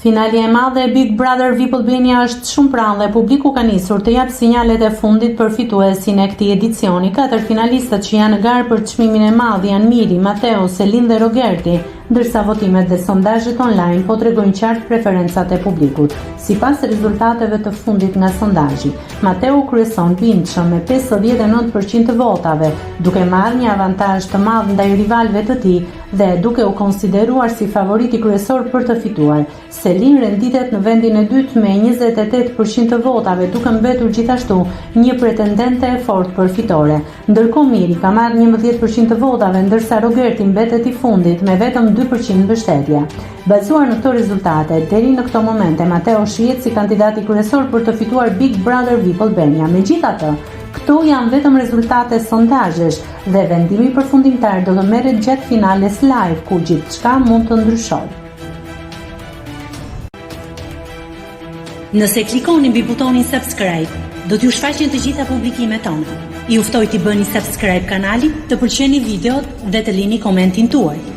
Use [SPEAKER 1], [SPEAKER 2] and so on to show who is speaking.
[SPEAKER 1] Finali e madhe e Big Brother VIP Albania është shumë pranë dhe publiku ka nisur të jap sinjalet e fundit për fituesin e këtij edicioni. 4 finalistët që janë në garë për çmimin e madh janë Miri, Mateo, Selin dhe Rogerti, ndërsa votimet dhe sondazhet online po tregojnë qartë preferencat e publikut. Sipas rezultateve të fundit nga sondazhi, Mateo kryeson bindshëm me 59% të votave, duke marrë një avantazh të madh ndaj rivalëve të tij dhe duke u konsideruar si favoriti kryesor për të fituar. Selin renditet në vendin e dytë me 28% të votave, duke mbetur gjithashtu një pretendente e fortë për fitore. Ndërkohë Miri ka marrë 11% të votave, ndërsa Rogerti mbetet i fundit me vetëm 2% mbështetje. Bazuar në këto rezultate, deri në këto momente Mateo shihet si kandidati kryesor për të fituar Big Brother VIP Albania. Megjithatë, këto janë vetëm rezultate sondazhesh dhe vendimi përfundimtar do të merret gjatë finales live, ku gjithçka mund të ndryshojë. Nëse klikoni mbi butonin subscribe, do t'ju shfaqen të gjitha publikimet tona. Ju ftoj t'i bëni subscribe kanalit, të pëlqeni videot dhe të lini komentin tuaj.